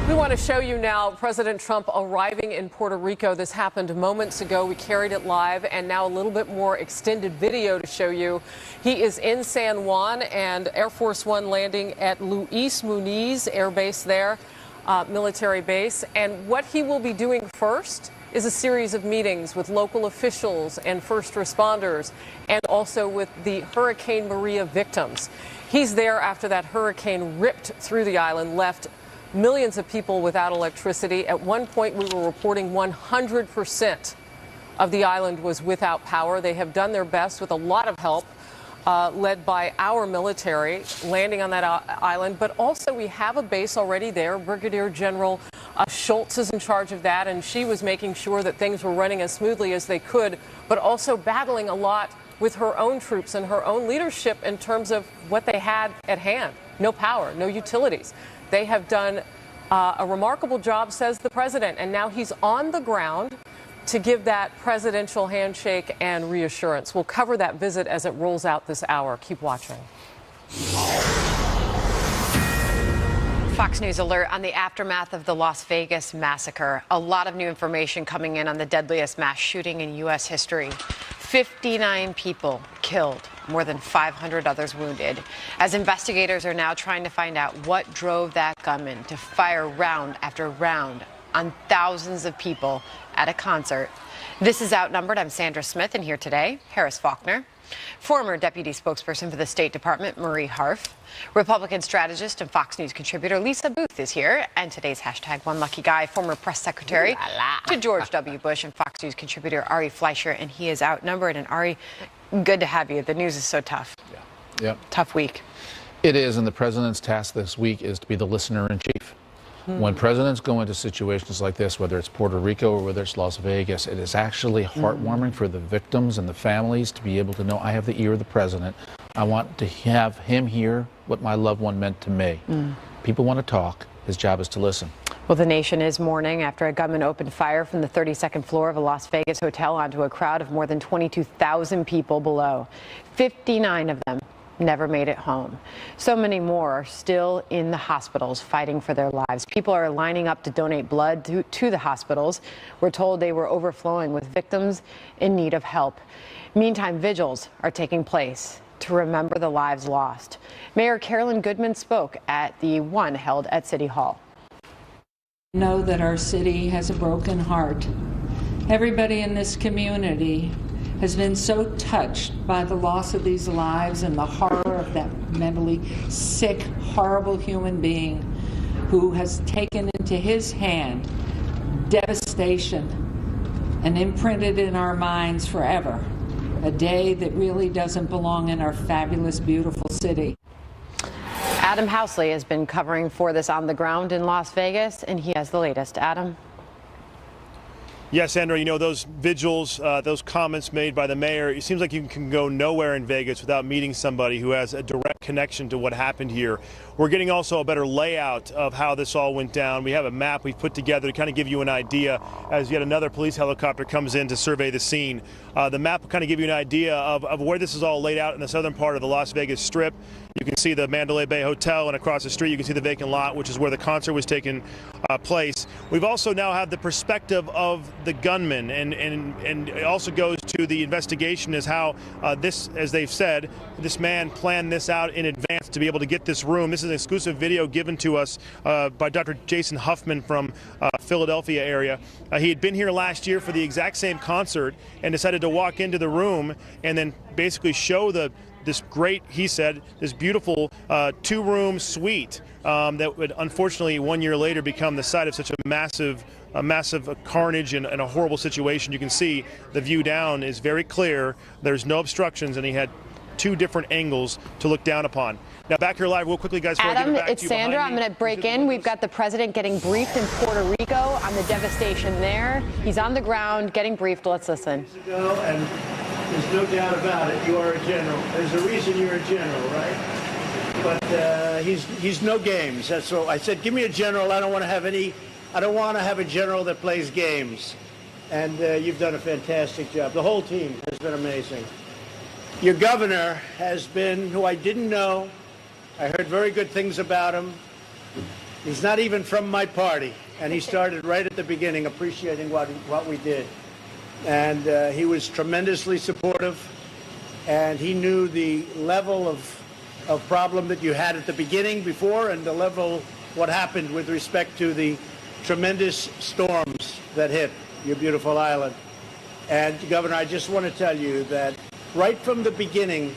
We want to show you now President Trump arriving in Puerto Rico. This happened moments ago. We carried it live, and now a little bit more extended video to show you. He is in San Juan and Air Force One landing at Luis Muniz Air Base there, military base. And what he will be doing first is a series of meetings with local officials and first responders, and also with the Hurricane Maria victims. He's there after that hurricane ripped through the island, left millions of people without electricity. At one point, we were reporting 100% of the island was without power. They have done their best with a lot of help, led by our military, landing on that island. But also, we have a base already there. Brigadier General Schultz is in charge of that, and she was making sure that things were running as smoothly as they could, but also battling a lot with her own troops and her own leadership in terms of what they had at hand. No power, no utilities. They have done a remarkable job, says the president, and now he's on the ground to give that presidential handshake and reassurance. We'll cover that visit as it rolls out this hour. Keep watching. Fox News alert on the aftermath of the Las Vegas massacre. A lot of new information coming in on the deadliest mass shooting in U.S. history. 59 people killed, more than 500 others wounded, as investigators are now trying to find out what drove that gunman to fire round after round on thousands of people at a concert. This is Outnumbered. I'm Sandra Smith, and here today, Harris Faulkner, former deputy spokesperson for the State Department, Marie Harf, Republican strategist and Fox News contributor Lisa Booth is here, and today's #OneLuckyGuy, former press secretary to George W. Bush, and Fox News contributor Ari Fleischer, and he is outnumbered. And Ari, good to have you. The news is so tough. Yeah. Tough week. It is, and the president's task this week is to be the listener in chief. When presidents go into situations like this, whether it's Puerto Rico or whether it's Las Vegas, it is actually heartwarming for the victims and the families to be able to know I have the ear of the president. I want to have him hear what my loved one meant to me. People want to talk. His job is to listen. Well, the nation is mourning after a gunman opened fire from the 32nd floor of a Las Vegas hotel onto a crowd of more than 22,000 people below. 59 of them never made it home. So many more are still in the hospitals fighting for their lives. People are lining up to donate blood to the hospitals. We're told they were overflowing with victims in need of help. Meantime, vigils are taking place to remember the lives lost. Mayor Carolyn Goodman spoke at the one held at City Hall. Know that our city has a broken heart. Everybody in this community has been so touched by the loss of these lives and the horror of that mentally sick, horrible human being who has taken into his hand devastation and imprinted in our minds forever a day that really doesn't belong in our fabulous, beautiful city. Adam Housley has been covering for this on the ground in Las Vegas, and he has the latest. Adam? Yes, Sandra, you know, those vigils, those comments made by the mayor, it seems like you can go nowhere in Vegas without meeting somebody who has a direct connection to what happened here. We're getting also a better layout of how this all went down. We have a map we've put together to kind of give you an idea as yet another police helicopter comes in to survey the scene. The map will kind of give you an idea of where this is all laid out in the southern part of the Las Vegas Strip. You can see the Mandalay Bay Hotel, and across the street you can see the vacant lot, which is where the concert was taking place. We've also now have the perspective of the gunman, and it also goes to the investigation as how this, as they've said, this man planned this out in advance to be able to get this room. This is an exclusive video given to us by Dr. Jason Huffman from Philadelphia area. He had been here last year for the exact same concert and decided to walk into the room and then basically show this great, he said, this beautiful two-room suite that would unfortunately 1 year later become the site of such a massive carnage and a horrible situation. You can see the view down is very clear. There's no obstructions, and he had two different angles to look down upon. Now back here live real quickly, guys. Adam, it's Sandra. I'm going to break in. We've got the president getting briefed in Puerto Rico on the devastation there. He's on the ground getting briefed. Let's listen. And there's no doubt about it. You are a general. There's a reason you're a general, right? But he's no games. That's all. I said, give me a general. I don't want to have a general that plays games. And you've done a fantastic job. The whole team has been amazing. Your governor has been, who I didn't know. I heard very good things about him. He's not even from my party, and he started right at the beginning appreciating what we did. And he was tremendously supportive, and he knew the level of problem that you had at the beginning before and the level what happened with respect to the tremendous storms that hit your beautiful island. And Governor, I just want to tell you that right from the beginning,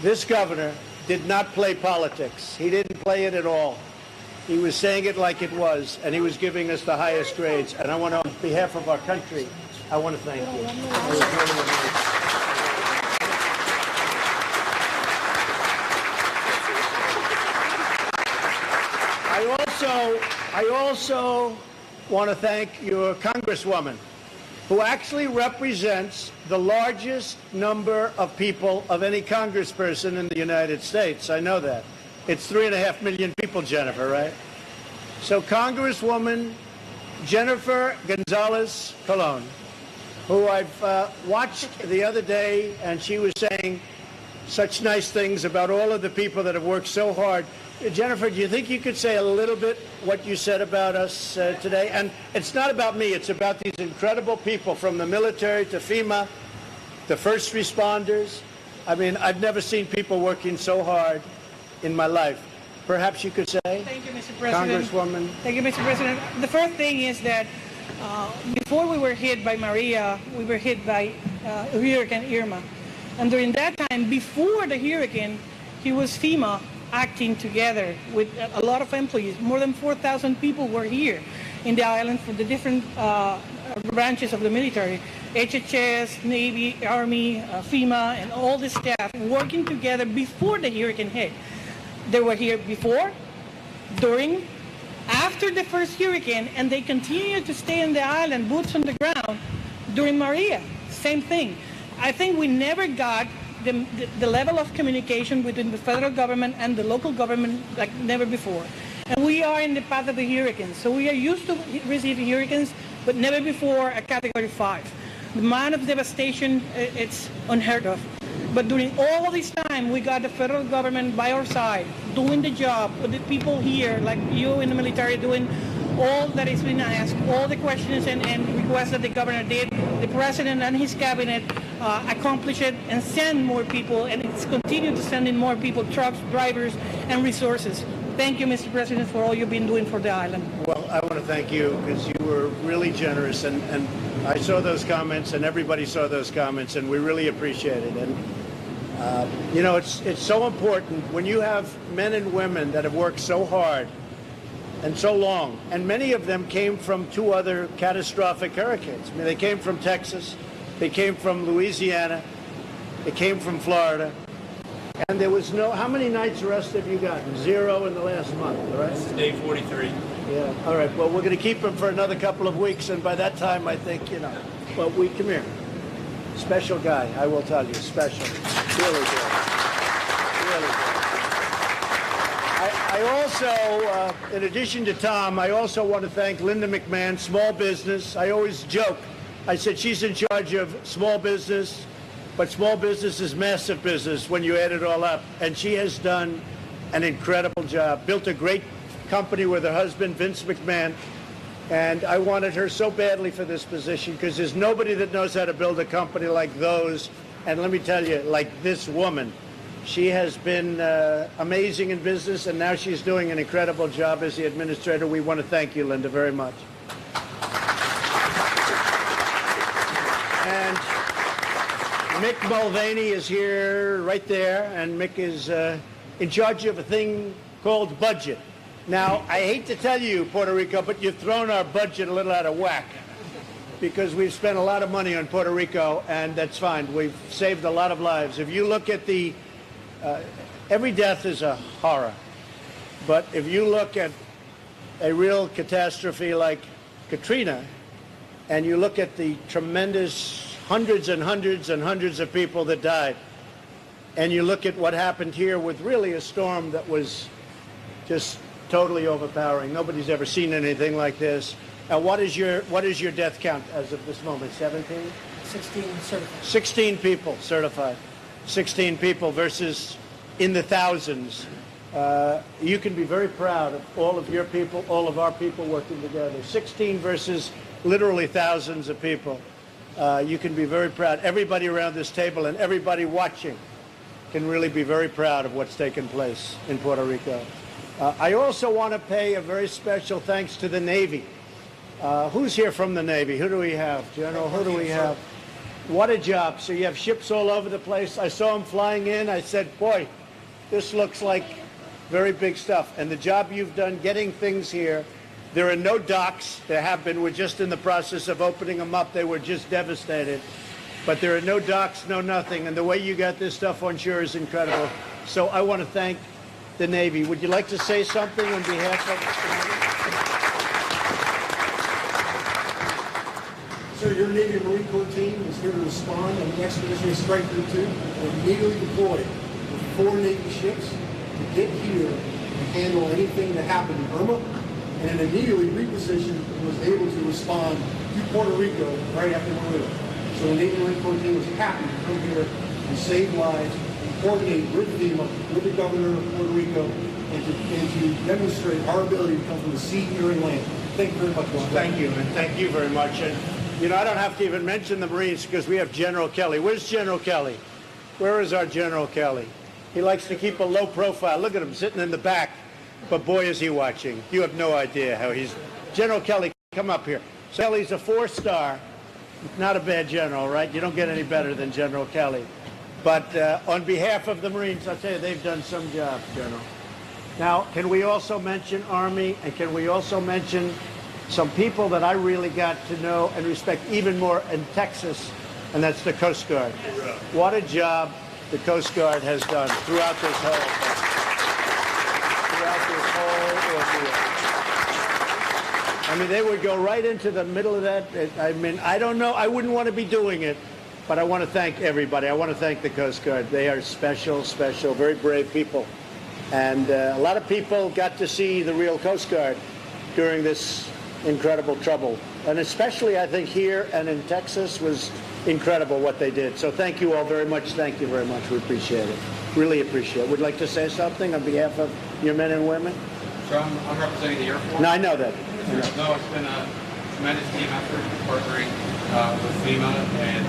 this governor did not play politics. He didn't play it at all. He was saying it like it was, and he was giving us the highest grades. And I want to, on behalf of our country, I want to thank you. It was really amazing. I also want to thank your Congresswoman, who actually represents the largest number of people of any congressperson in the United States. I know that. It's 3.5 million people, Jennifer, right? So Congresswoman Jennifer Gonzalez Colon, who I've watched the other day, and she was saying such nice things about all of the people that have worked so hard. Jennifer, do you think you could say a little bit what you said about us today? And it's not about me. It's about these incredible people from the military to FEMA, the first responders. I mean, I've never seen people working so hard in my life. Perhaps you could say? Thank you, Mr. President. Congresswoman. Thank you, Mr. President. The first thing is that before we were hit by Maria, we were hit by Hurricane Irma. And during that time, before the hurricane, he was FEMA acting together with a lot of employees. More than 4,000 people were here in the island from the different branches of the military. HHS, Navy, Army, FEMA, and all the staff working together before the hurricane hit. They were here before, during, after the first hurricane, and they continued to stay on the island, boots on the ground, during Maria. Same thing. I think we never got the level of communication between the federal government and the local government like never before. And we are in the path of the hurricanes. So we are used to receiving hurricanes, but never before a Category 5. The amount of devastation, it's unheard of. But during all this time, we got the federal government by our side, doing the job, with the people here, like you in the military, doing all that is being asked, all the questions and requests that the governor did. The president and his cabinet accomplished it and send more people, and it's continued to send in more people, trucks, drivers, and resources. Thank you, Mr. President, for all you've been doing for the island. Well, I want to thank you because you were really generous, and I saw those comments, and everybody saw those comments, and we really appreciate it. And you know, it's so important when you have men and women that have worked so hard and so long, and many of them came from 2 other catastrophic hurricanes. I mean, they came from Texas, they came from Louisiana, they came from Florida, and there was no, how many nights rest have you gotten? 0 in the last month, right? This is day 43. Yeah, all right, well, we're going to keep them for another couple of weeks, and by that time, I think, you know, well, come here. Special guy, I will tell you, special. Really good. Really good. I also, in addition to Tom, I also want to thank Linda McMahon, small business. I always joke. I said she's in charge of small business, but small business is massive business when you add it all up. And she has done an incredible job, built a great company with her husband, Vince McMahon. And I wanted her so badly for this position because there's nobody that knows how to build a company like those. And let me tell you, like this woman. She has been amazing in business, and now she's doing an incredible job as the administrator. We want to thank you, Linda, very much. And Mick Mulvaney is here, right there, and Mick is in charge of a thing called budget. Now, I hate to tell you, Puerto Rico, but you've thrown our budget a little out of whack because we've spent a lot of money on Puerto Rico, and that's fine. We've saved a lot of lives. If you look at the every death is a horror, but if you look at a real catastrophe like Katrina, and you look at the tremendous hundreds and hundreds and hundreds of people that died, and you look at what happened here with really a storm that was just totally overpowering. Nobody's ever seen anything like this. Now, what is your death count as of this moment? 17? 16 certified. 16 people certified. 16 people versus in the thousands You can be very proud of all of your people, all of our people working together. 16 versus literally thousands of people. You can be very proud. Everybody around this table and everybody watching can really be very proud of what's taken place in Puerto Rico. I also want to pay a very special thanks to the Navy. Who's here from the Navy? Who do we have? General, who do we have? What a job. So you have ships all over the place. I saw them flying in. I said, boy, this looks like very big stuff. And the job you've done getting things here. There are no docks. There have been. We're just in the process of opening them up. They were just devastated. But there are no docks, no nothing. And the way you got this stuff on shore is incredible. So I want to thank the Navy. Would you like to say something on behalf of the Sir, your Navy and Marine Corps team is here to respond on the Expeditionary Strike Group 2 and immediately deployed with 4 Navy ships to get here and handle anything that happened in Irma, and immediately repositioned and was able to respond to Puerto Rico right after Maria. So the Navy and Marine Corps team was happy to come here and save lives, and coordinate with FEMA, with the governor of Puerto Rico, and to demonstrate our ability to come from the sea, air, and land. Thank you very much, Ron. Thank you, and thank you very much. And, you know, I don't have to even mention the Marines because we have General Kelly. Where's General Kelly? Where is our General Kelly? He likes to keep a low profile. Look at him sitting in the back. But boy, is he watching. You have no idea how he's... General Kelly, come up here. So Kelly's a 4-star. Not a bad general, right? You don't get any better than General Kelly. But on behalf of the Marines, I'll tell you, they've done some job, General. Now, can we also mention Army, and can we also mention some people that I really got to know and respect even more in Texas, and that's the Coast Guard. What a job the Coast Guard has done throughout this ordeal. I mean, they would go right into the middle of that. I mean, I don't know. I wouldn't want to be doing it, but I want to thank everybody. I want to thank the Coast Guard. They are special, special, very brave people. And a lot of people got to see the real Coast Guard during this incredible trouble. And especially, I think, here and in Texas was incredible what they did. So thank you all very much. Thank you very much. We appreciate it. Really appreciate it. Would like to say something on behalf of your men and women? So I'm representing the Air Force. No, I know that. No, it's been a tremendous team effort partnering with FEMA and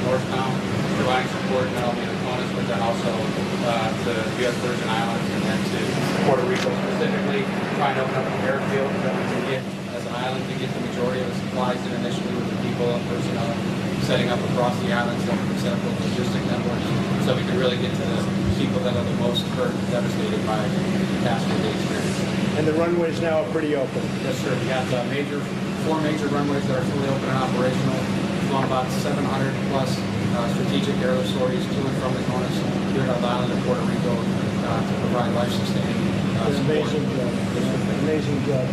Northtown, providing support not only to CONUS, but then also to U.S. Virgin Islands and then to Puerto Rico specifically, trying to open up an airfield that we can get as an island to get the majority of the supplies in initially with the people and personnel setting up across the island so we can set up those logistic networks so we can really get to the people that are the most hurt and devastated by the catastrophe they experienced. And the runways now are pretty open. Yes, sir. We got 4 major runways that are fully open and operational. We've flown about 700 plus strategic aerial sorties to and from the CONUS here on the island of Puerto Rico to provide life-sustaining support. Amazing job. Amazing job.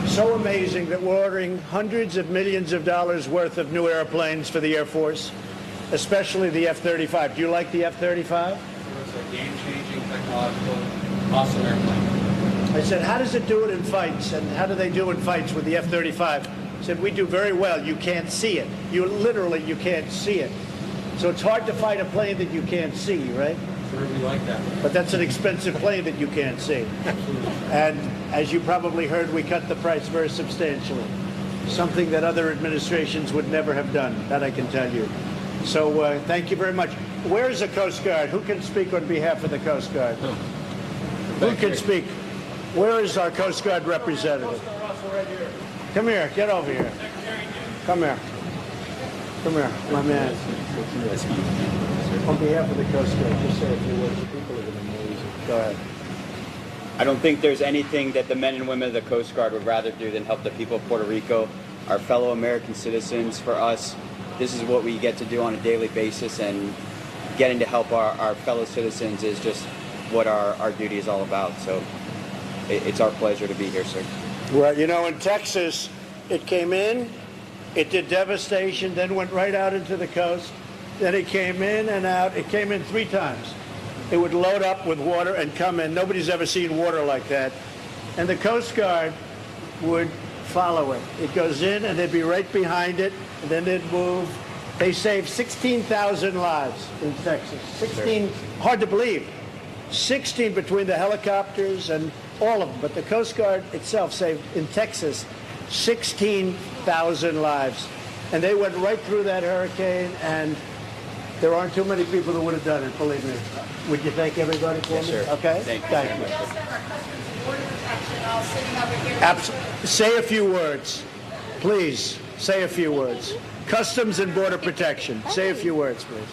So amazing that we're ordering hundreds of millions of dollars worth of new airplanes for the Air Force, especially the F-35. Do you like the F-35? It's a game-changing, technological, awesome airplane. I said, how does it do it in fights? And how do they do in fights with the F-35? I said, we do very well. You can't see it. You can't see it. So it's hard to fight a plane that you can't see, right? Sure, we like that. But that's an expensive plane that you can't see. And as you probably heard, we cut the price very substantially. Something that other administrations would never have done, that I can tell you. So thank you very much. Where is the Coast Guard? Who can speak on behalf of the Coast Guard? Who can speak? Where is our Coast Guard representative? Come here, get over here. Come here. Come here, my man. On behalf of the Coast Guard, just say a few words. The people are going to know you. Go ahead. I don't think there's anything that the men and women of the Coast Guard would rather do than help the people of Puerto Rico, our fellow American citizens. For us, this is what we get to do on a daily basis, and getting to help our fellow citizens is just what our duty is all about. So it's our pleasure to be here, sir. Well, you know, in Texas, it came in, it did devastation, then went right out into the coast. Then it came in and out. It came in 3 times. It would load up with water and come in. Nobody's ever seen water like that. And the Coast Guard would follow it. It goes in, and they'd be right behind it, and then they'd move. They saved 16,000 lives in Texas. 16, hard to believe. 16 between the helicopters and all of them. But the Coast Guard itself saved, in Texas, 16,000 lives. And they went right through that hurricane, and there aren't too many people that would have done it, believe me. Would you thank everybody for me? Sir. Okay? Thank you. Say a few words. Please, say a few words. Customs and Border Protection. Say a few words, please.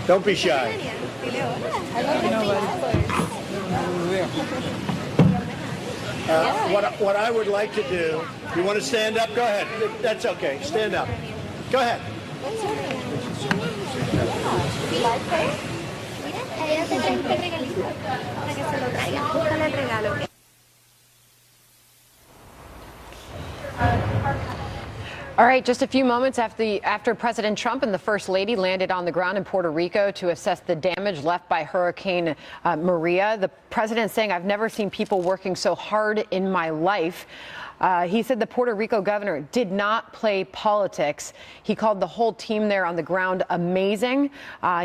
Don't be shy. What I would like to do, you want to stand up? Go ahead. That's okay. Stand up. Go ahead. All right, just a few moments after President Trump and the First Lady landed on the ground in Puerto Rico to assess the damage left by Hurricane Maria, the president saying, "I've never seen people working so hard in my life." He said the Puerto Rico governor did not play politics. He called the whole team there on the ground amazing.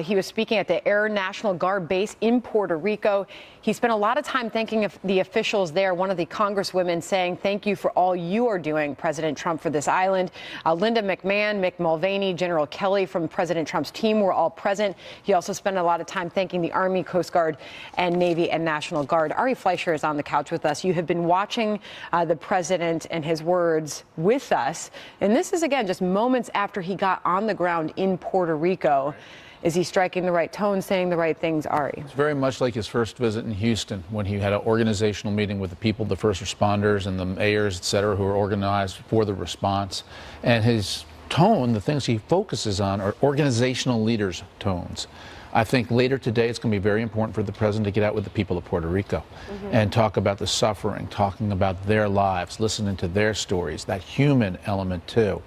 He was speaking at the Air National Guard base in Puerto Rico. He spent a lot of time thanking the officials there. One of the congresswomen saying, "Thank you for all you are doing, President Trump, for this island." Linda McMahon, Mick Mulvaney, General Kelly from President Trump's team were all present. He also spent a lot of time thanking the Army, Coast Guard, and Navy and National Guard. Ari Fleischer is on the couch with us. You have been watching the president and his words with us. And this is, again, just moments after he got on the ground in Puerto Rico. Is he striking the right tone, saying the right things, Ari? It's very much like his first visit in Houston when he had an organizational meeting with the people, the first responders and the mayors, et cetera, who were organized for the response. And his tone, the things he focuses on, are organizational leaders' tones. I think later today it's going to be very important for the president to get out with the people of Puerto Rico and talk about the suffering, talking about their lives, listening to their stories, that human element too.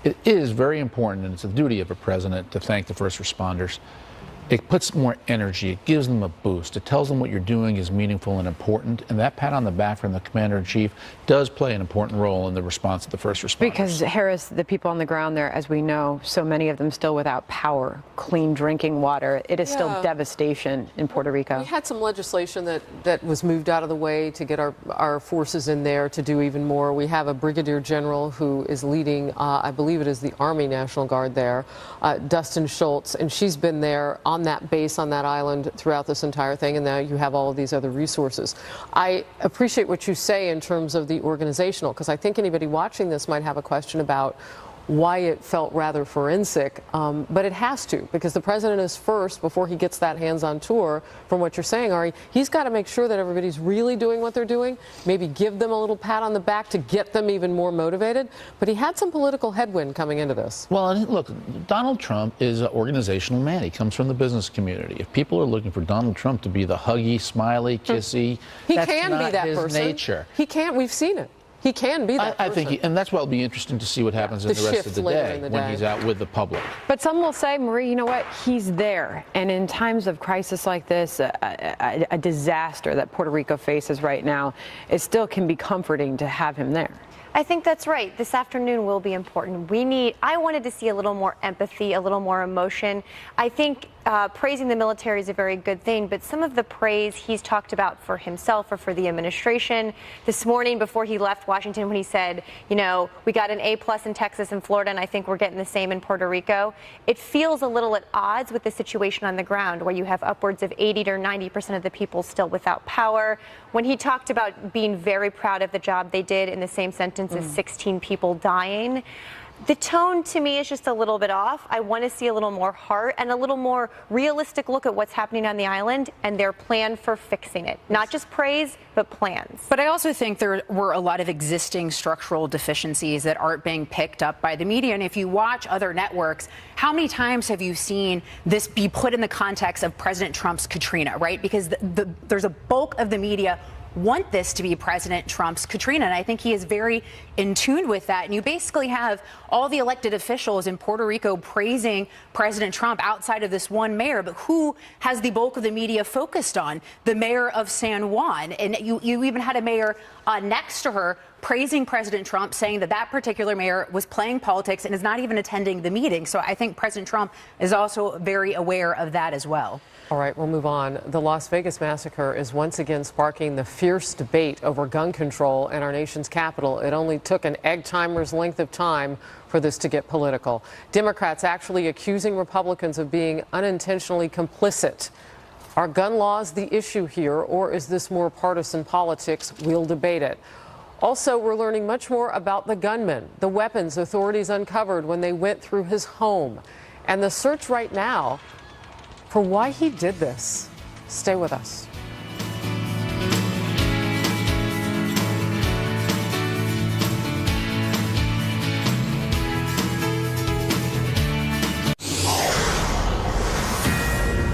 It is very important, and it's the duty of a president to thank the first responders. It puts more energy. It gives them a boost. It tells them what you're doing is meaningful and important. And that pat on the back from the commander-in-chief does play an important role in the response to the first responders. Because, Harris, the people on the ground there, as we know, so many of them still without power, clean drinking water. It is still devastation in Puerto Rico. We had some legislation that was moved out of the way to get our forces in there to do even more. We have a brigadier general who is leading, I believe it is the Army National Guard there, Dustin Schultz, and she's been there on that base on that island throughout this entire thing, and now you have all of these other resources. I appreciate what you say in terms of the organizational, because I think anybody watching this might have a question about why it felt rather forensic, but it has to, because the president is first before he gets that hands-on tour. From what you're saying, Ari, he's got to make sure that everybody's really doing what they're doing, maybe give them a little pat on the back to get them even more motivated. But he had some political headwind coming into this. Well, look, Donald Trump is an organizational man. He comes from the business community. If people are looking for Donald Trump to be the huggy, smiley, kissy, he that's can not be that his person. nature. He can. We've seen it. He can be that I think, and that's why it'll be interesting to see what happens in the rest of the day when he's out with the public. But some will say, Marie, you know what? He's there. And in times of crisis like this, a disaster that Puerto Rico faces right now, it still can be comforting to have him there. I think that's right. This afternoon will be important. I wanted to see a little more empathy, a little more emotion. I think praising the military is a very good thing, but some of the praise he's talked about for himself or for the administration this morning before he left Washington, when he said, you know, we got an A+ in Texas and Florida, and I think we're getting the same in Puerto Rico. It feels a little at odds with the situation on the ground, where you have upwards of 80 to 90% of the people still without power. When he talked about being very proud of the job they did in the same sentence as 16 people dying, the tone to me is just a little bit off. I want to see a little more heart and a little more realistic look at what's happening on the island and their plan for fixing it. Not just praise, but plans. But I also think there were a lot of existing structural deficiencies that aren't being picked up by the media. And if you watch other networks, how many times have you seen this be put in the context of President Trump's Katrina, right? Because there's a bulk of the media want this to be President Trump's Katrina, and I think he is very in tune with that. And you basically have all the elected officials in Puerto Rico praising President Trump outside of this one mayor, but who has the bulk of the media focused on? The mayor of San Juan. And you even had a mayor next to her praising President Trump, saying that that particular mayor was playing politics and is not even attending the meeting. So I think President Trump is also very aware of that as well. All right, we'll move on. The Las Vegas massacre is once again sparking the fierce debate over gun control in our nation's capital. It only took an egg timer's length of time for this to get political. Democrats actually accusing Republicans of being unintentionally complicit. Are gun laws the issue here, or is this more partisan politics? We'll debate it. Also, we're learning much more about the gunman, the weapons authorities uncovered when they went through his home, and the search right now for why he did this. Stay with us.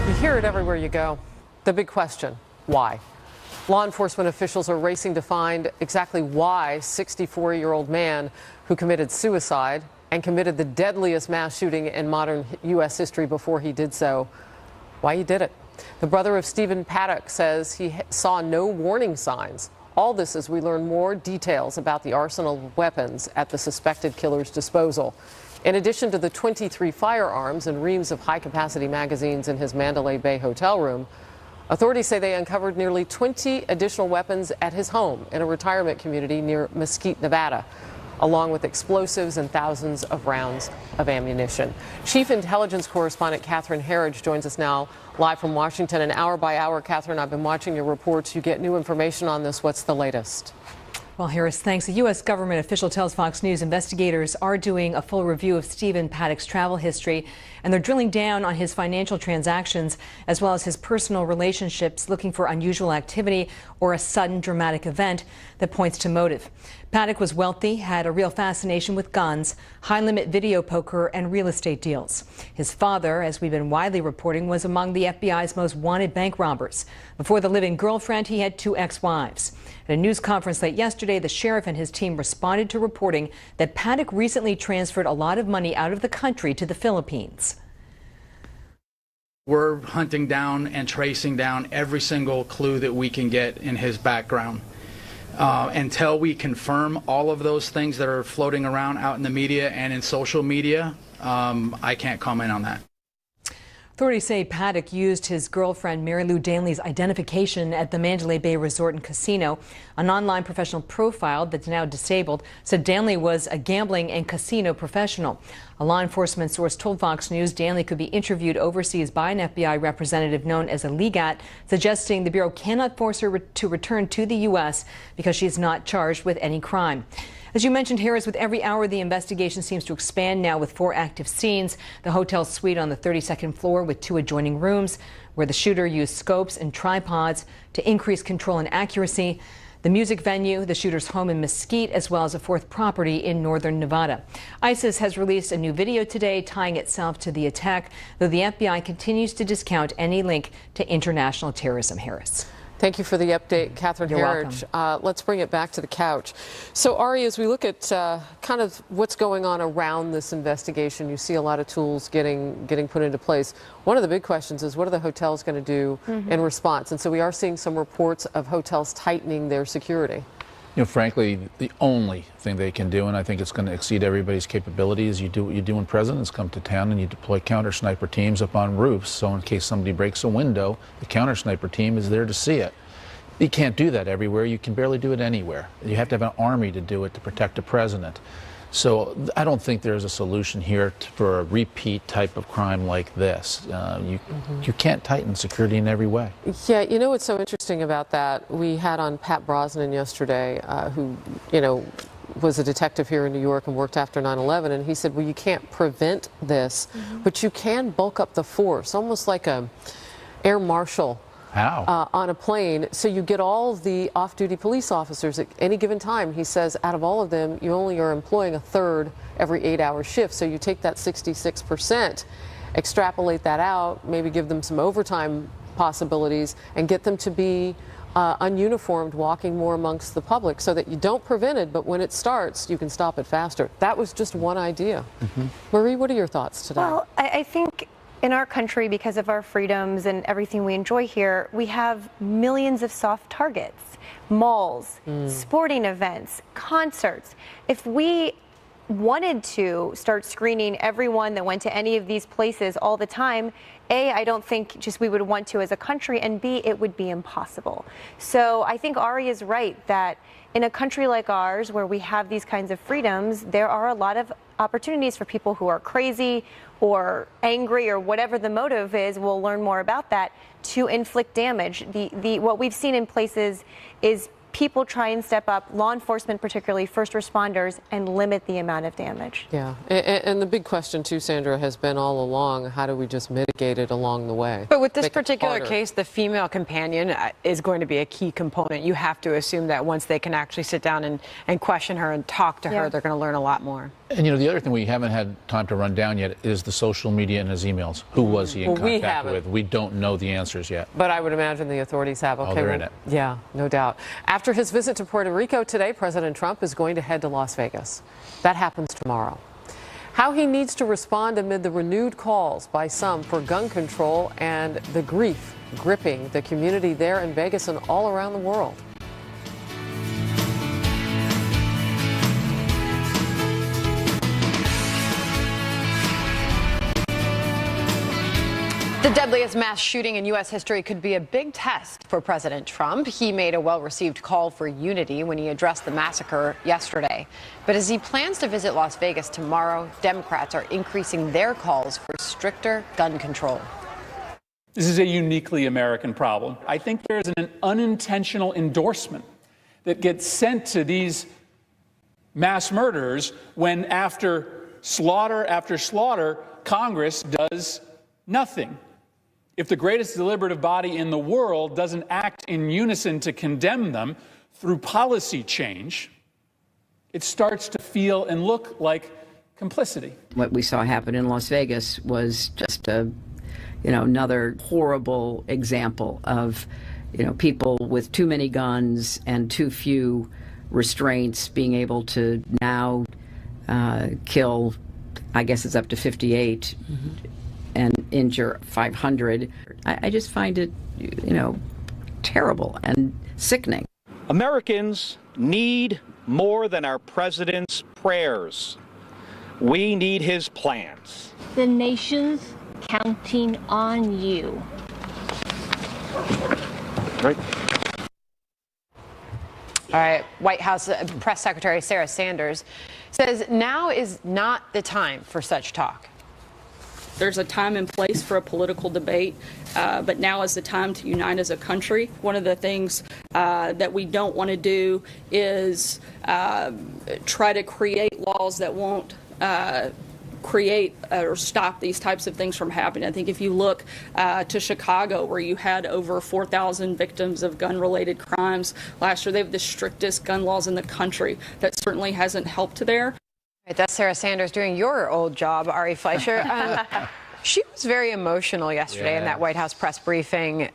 You hear it everywhere you go. The big question, why? Law enforcement officials are racing to find exactly why 64-year-old man who committed suicide and committed the deadliest mass shooting in modern U.S. history before he did so, why he did it. The brother of Stephen Paddock says he saw no warning signs. All this as we learn more details about the arsenal of weapons at the suspected killer's disposal. In addition to the 23 firearms and reams of high-capacity magazines in his Mandalay Bay hotel room, authorities say they uncovered nearly 20 additional weapons at his home in a retirement community near Mesquite, Nevada, along with explosives and thousands of rounds of ammunition. Chief Intelligence Correspondent Catherine Herridge joins us now live from Washington. And hour by hour, Catherine, I've been watching your reports. You get new information on this. What's the latest? Well, Harris, thanks. A U.S. government official tells Fox News investigators are doing a full review of Stephen Paddock's travel history, and they're drilling down on his financial transactions as well as his personal relationships, looking for unusual activity or a sudden dramatic event that points to motive. Paddock was wealthy, had a real fascination with guns, high-limit video poker, and real estate deals. His father, as we've been widely reporting, was among the FBI's most wanted bank robbers. Before the living girlfriend, he had 2 ex-wives. At a news conference late yesterday, the sheriff and his team responded to reporting that Paddock recently transferred a lot of money out of the country to the Philippines. We're hunting down and tracing down every single clue that we can get in his background. Until we confirm all of those things that are floating around out in the media and in social media, I can't comment on that. Authorities say Paddock used his girlfriend Mary Lou Danley's identification at the Mandalay Bay Resort and Casino. An online professional profile that's now disabled said Danley was a gambling and casino professional. A law enforcement source told Fox News Danley could be interviewed overseas by an FBI representative known as a legat, suggesting the Bureau cannot force her to return to the U.S. because she is not charged with any crime. As you mentioned, Harris, with every hour, the investigation seems to expand now with 4 active scenes. The hotel suite on the 32nd floor with 2 adjoining rooms where the shooter used scopes and tripods to increase control and accuracy. The music venue, the shooter's home in Mesquite, as well as a 4th property in northern Nevada. ISIS has released a new video today tying itself to the attack, though the FBI continues to discount any link to international terrorism. Harris. Thank you for the update, Catherine Herridge. Let's bring it back to the couch. So, Ari, as we look at kind of what's going on around this investigation, you see a lot of tools getting put into place. One of the big questions is, what are the hotels going to do in response? And so we are seeing some reports of hotels tightening their security. You know, frankly, the only thing they can do, and I think it's going to exceed everybody's capabilities, you do what you do when presidents come to town and you deploy counter sniper teams up on roofs. So in case somebody breaks a window, the counter sniper team is there to see it. You can't do that everywhere. You can barely do it anywhere. You have to have an army to do it to protect a president. So I don't think there's a solution here for a repeat type of crime like this. You can't tighten security in every way. Yeah, you know what's so interesting about that? We had on Pat Brosnan yesterday, who, you know, was a detective here in New York and worked after 9/11, and he said, well, you can't prevent this, but you can bulk up the force, almost like a air marshal. How? On a plane, so you get all of the off-duty police officers at any given time. He says out of all of them, you only are employing a third every 8-hour shift. So you take that 66%, extrapolate that out, maybe give them some overtime possibilities, and get them to be ununiformed, walking more amongst the public, so that you don't prevent it, but when it starts, you can stop it faster. That was just one idea. Marie, what are your thoughts today? Well, I think in our country, because of our freedoms and everything we enjoy here, we have millions of soft targets, malls, sporting events, concerts. If we wanted to start screening everyone that went to any of these places all the time, A, I don't think just we would want to as a country, and B, it would be impossible. So I think Ari is right that in a country like ours, where we have these kinds of freedoms, there are a lot of opportunities for people who are crazy or angry or whatever the motive is. We'll learn more about that, to inflict damage. What we've seen in places is people try and step up, law enforcement, particularly first responders, and limit the amount of damage. Yeah, and the big question too, Sandra, has been all along, how do we just mitigate it along the way? But with this particular case, the female companion is going to be a key component. You have to assume that once they can actually sit down and question her and talk to her, they're going to learn a lot more. And, you know, the other thing we haven't had time to run down yet is the social media and his emails. Who was he in contact with? We don't know the answers yet. But I would imagine the authorities have. Okay, they're in it. Yeah, no doubt. After his visit to Puerto Rico today, President Trump is going to head to Las Vegas. That happens tomorrow. How he needs to respond amid the renewed calls by some for gun control and the grief gripping the community there in Vegas and all around the world. The deadliest mass shooting in U.S. history could be a big test for President Trump. He made a well-received call for unity when he addressed the massacre yesterday. But as he plans to visit Las Vegas tomorrow, Democrats are increasing their calls for stricter gun control. This is a uniquely American problem. I think there's an unintentional endorsement that gets sent to these mass murderers when after slaughter, Congress does nothing. If the greatest deliberative body in the world doesn't act in unison to condemn them through policy change, it starts to feel and look like complicity. What we saw happen in Las Vegas was just another horrible example of, people with too many guns and too few restraints being able to now kill, I guess it's up to 58. And injure 500. I just find it, terrible and sickening. Americans need more than our president's prayers. We need his plans. The nation's counting on you. Right. All right, White House Press Secretary Sarah Sanders says now is not the time for such talk. There's a time and place for a political debate, but now is the time to unite as a country. One of the things that we don't want to do is try to create laws that won't create or stop these types of things from happening. I think if you look to Chicago, where you had over 4,000 victims of gun-related crimes last year, they have the strictest gun laws in the country. That certainly hasn't helped there. Right, that's Sarah Sanders doing your old job, Ari Fleischer. She was very emotional yesterday in that White House press briefing.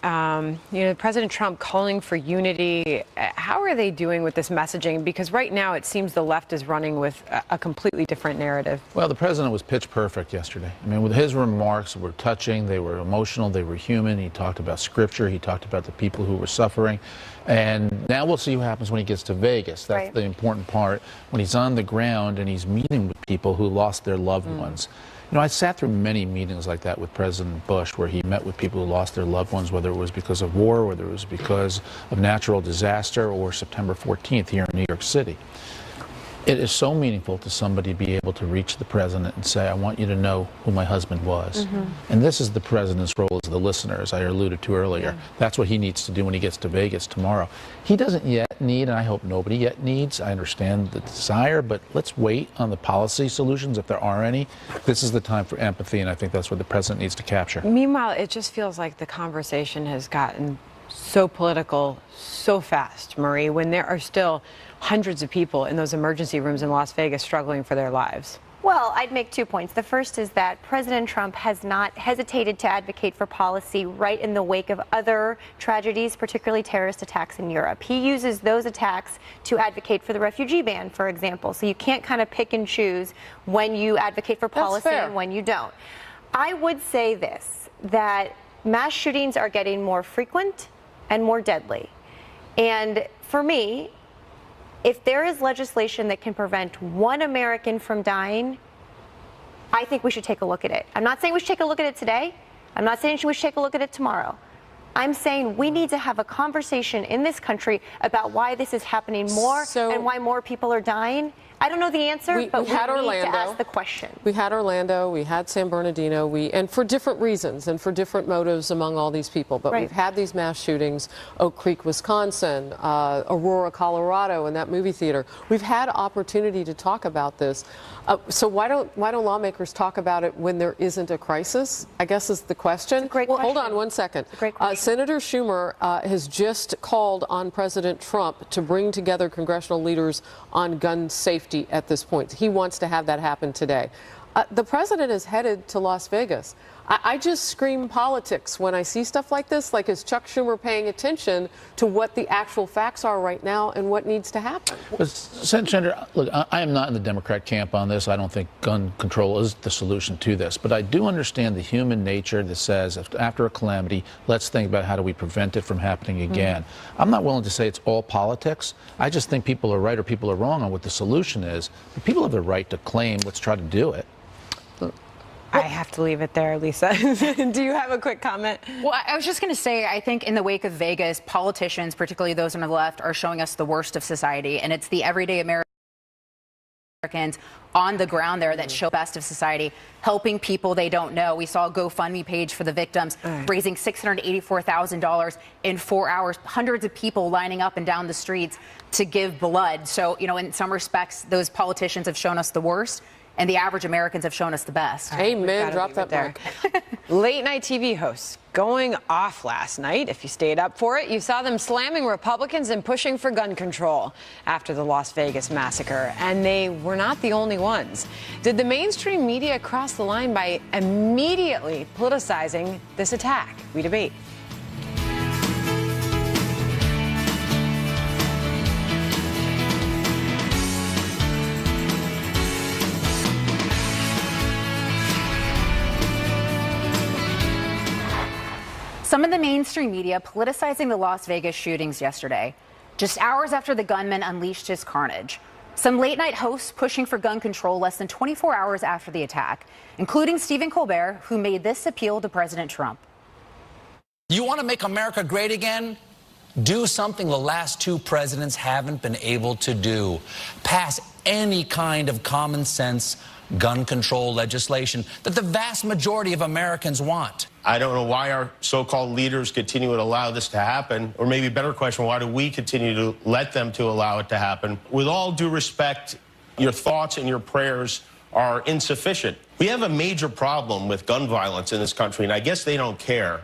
President Trump calling for unity. How are they doing with this messaging? Because right now it seems the left is running with a completely different narrative. Well, the president was pitch perfect yesterday. I mean, with his remarks were touching, they were emotional, they were human. He talked about scripture, he talked about the people who were suffering. And now we'll see what happens when he gets to Vegas. That's the important part. When he's on the ground and he's meeting with people who lost their loved ones. I sat through many meetings like that with President Bush, where he met with people who lost their loved ones, whether it was because of war, whether it was because of natural disaster, or September 14th here in New York City. It is so meaningful to somebody be able to reach the president and say, I want you to know who my husband was. And this is the president's role as the listener, as I alluded to earlier. That's what he needs to do when he gets to Vegas tomorrow. He doesn't yet need, and I hope nobody yet needs, I understand the desire, but let's wait on the policy solutions if there are any. This is the time for empathy, and I think that's what the president needs to capture. Meanwhile, it just feels like the conversation has gotten so political so fast, Marie, when there are still hundreds of people in those emergency rooms in Las Vegas struggling for their lives. Well, I'd make 2 points. The first is that President Trump has not hesitated to advocate for policy right in the wake of other tragedies, particularly terrorist attacks in Europe. He uses those attacks to advocate for the refugee ban, for example. So you can't kind of pick and choose when you advocate for policy and when you don't. I would say this, that mass shootings are getting more frequent and more deadly. And for me, if there is legislation that can prevent one American from dying, I think we should take a look at it. I'm not saying we should take a look at it today. I'm not saying we should take a look at it tomorrow. I'm saying we need to have a conversation in this country about why this is happening more and why more people are dying. I don't know the answer, but we need to ask the question. We had Orlando, we had San Bernardino, and for different reasons and for different motives among all these people. But we've had these mass shootings, Oak Creek, Wisconsin, Aurora, Colorado, and that movie theater. We've had opportunity to talk about this. So why don't lawmakers talk about it when there isn't a crisis? I guess is the question. Great question. Hold on one second. Great question. Senator Schumer has just called on President Trump to bring together congressional leaders on gun safety at this point. He wants to have that happen today. The president is headed to Las Vegas. I just scream politics when I see stuff like this. Like, is Chuck Schumer paying attention to what the actual facts are right now and what needs to happen? Senator, look, I am not in the Democrat camp on this. I don't think gun control is the solution to this. But I do understand the human nature that says after a calamity, let's think about how do we prevent it from happening again. I'm not willing to say it's all politics. I just think people are right or people are wrong on what the solution is. But people have the right to claim, let's try to do it. I have to leave it there, Lisa. Do you have a quick comment? Well, I was just going to say, I think in the wake of Vegas, politicians, particularly those on the left, are showing us the worst of society. And it's the everyday Americans on the ground there that show best of society, helping people they don't know. We saw a GoFundMe page for the victims, raising $684,000 in 4 hours, hundreds of people lining up and down the streets to give blood. So, you know, in some respects, those politicians have shown us the worst. And the average Americans have shown us the best. Amen. Drop that there. Late night TV hosts going off last night. If you stayed up for it, you saw them slamming Republicans and pushing for gun control after the Las Vegas massacre. And they were not the only ones. Did the mainstream media cross the line by immediately politicizing this attack? We debate. Some of the mainstream media politicizing the Las Vegas shootings yesterday, just hours after the gunman unleashed his carnage. Some late-night hosts pushing for gun control less than 24 hours after the attack, including Stephen Colbert, who made this appeal to President Trump. You want to make America great again? Do something the last two presidents haven't been able to do. Pass any kind of common sense gun control legislation that the vast majority of Americans want. I don't know why our so-called leaders continue to allow this to happen, or maybe a better question, why do we continue to let them to allow it to happen? With all due respect, your thoughts and your prayers are insufficient. We have a major problem with gun violence in this country, and I guess they don't care.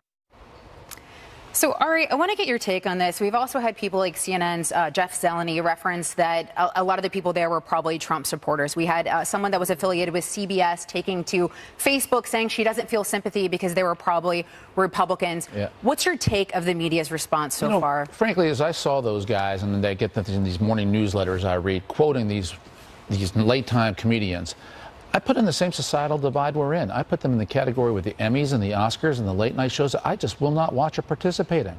So, Ari, I want to get your take on this. We've also had people like CNN's Jeff Zeleny reference that a lot of the people there were probably Trump supporters. We had someone that was affiliated with CBS taking to Facebook saying she doesn't feel sympathy because they were probably Republicans. Yeah. What's your take of the media's response so far? Frankly, as I saw those guys, and then they get in these morning newsletters I read, quoting these late-time comedians, I put in the same societal divide we're in. I put them in the category with the Emmys and the Oscars and the late-night shows that I just will not watch or participate in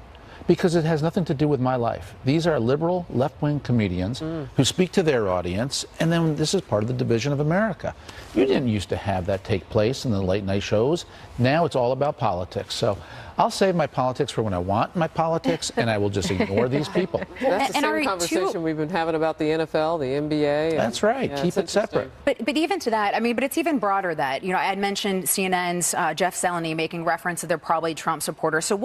because it has nothing to do with my life. These are liberal, left-wing comedians who speak to their audience, and then this is part of the division of America. You didn't used to have that take place in the late-night shows. Now it's all about politics. So I'll save my politics for when I want my politics, and I will just ignore these people. That's the same conversation we've been having about the NFL, the NBA. That's right. Yeah, keep it separate. But even to that, I mean, but it's even broader that, you know, I had mentioned CNN's Jeff Zeleny making reference that they're probably Trump supporters. So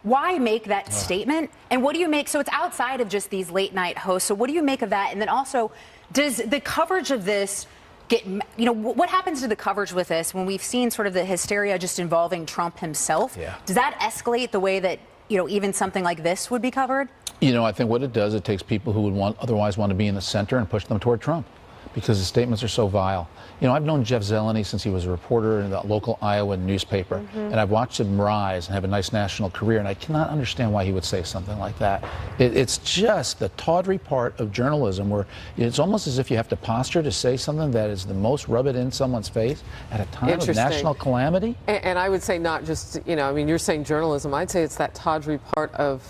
why make that statement? And what do you make? So it's outside of just these late night hosts. So what do you make of that? And then also, does the coverage of this get, you know, what happens to the coverage with this when we've seen sort of the hysteria just involving Trump himself? Yeah. Does that escalate the way that, you know, even something like this would be covered? You know, I think what it does, it takes people who would otherwise want to be in the center and push them toward Trump. because the statements are so vile. You know, I've known Jeff Zeleny since he was a reporter in the local Iowa newspaper, and I've watched him rise and have a nice national career, and I cannot understand why he would say something like that. It's just the tawdry part of journalism where it's almost as if you have to posture to say something that is the most rub it in someone's face at a time of national calamity. And I would say not just, you know, I mean, you're saying journalism. I'd say it's that tawdry part of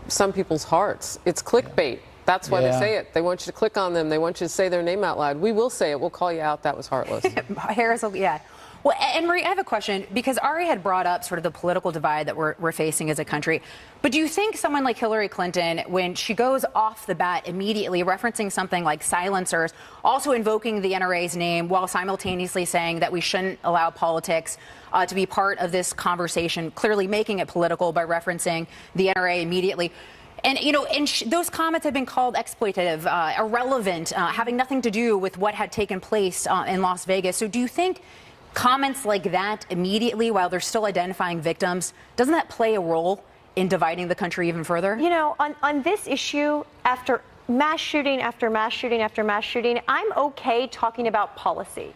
some people's hearts. It's clickbait. That's why they say it. They want you to click on them. They want you to say their name out loud. We will say it. We'll call you out. That was heartless. Harris, yeah. Well, and Marie, I have a question, because Ari had brought up sort of the political divide that we're facing as a country. But do you think someone like Hillary Clinton, when she goes off the bat immediately referencing something like silencers, also invoking the NRA's name while simultaneously saying that we shouldn't allow politics to be part of this conversation, clearly making it political by referencing the NRA immediately? And, you know, those comments have been called exploitative, irrelevant, having nothing to do with what had taken place in Las Vegas. So do you think comments like that immediately, while they're still identifying victims, doesn't that play a role in dividing the country even further? You know, on this issue, after mass shooting after mass shooting after mass shooting, I'm okay talking about policy.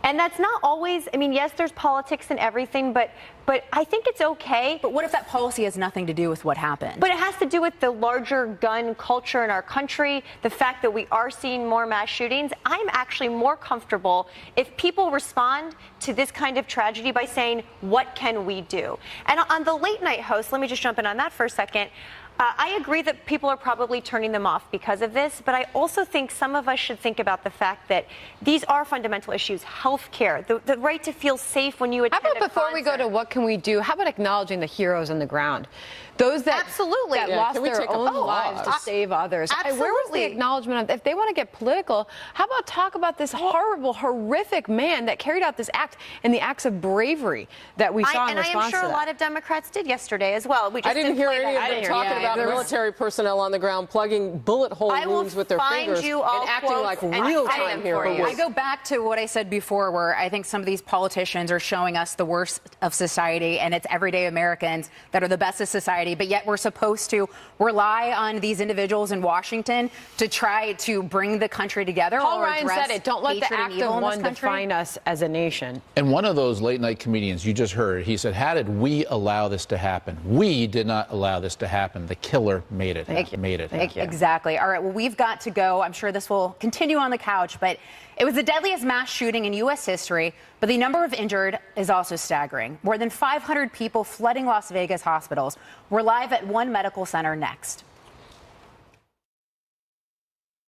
And that's not always, I mean, yes, there's politics and everything, but I think it's okay. But what if that policy has nothing to do with what happened? But it has to do with the larger gun culture in our country, the fact that we are seeing more mass shootings. I'm actually more comfortable if people respond to this kind of tragedy by saying, what can we do? And on the late night host, let me just jump in on that for a second. I agree that people are probably turning them off because of this, but I also think some of us should think about the fact that these are fundamental issues. Health care, the right to feel safe when you attend How about before we go to what can we do, how about acknowledging the heroes on the ground? Those that, absolutely. that lost their own lives to save others. Absolutely. Where was the acknowledgement of, if they want to get political, how about talk about this horrible, horrific man that carried out this act and the acts of bravery that we saw in response to that? And I am sure a lot of Democrats did yesterday as well. We just I didn't hear any of them talking about military personnel on the ground plugging bullet hole wounds with their fingers and acting like real-time heroes. I go back to what I said before, where I think some of these politicians are showing us the worst of society, and it's everyday Americans that are the best of society. But yet we're supposed to rely on these individuals in Washington to try to bring the country together. Paul Ryan said it. Don't let the act of one define us as a nation. And one of those late night comedians you just heard, he said, how did we allow this to happen? We did not allow this to happen. The killer made it. Thank you. Made it. Thank you. Exactly. All right. Well, we've got to go. I'm sure this will continue on the couch, but it was the deadliest mass shooting in U.S. history, but the number of injured is also staggering. More than 500 people flooding Las Vegas hospitals. We're live at one medical center next.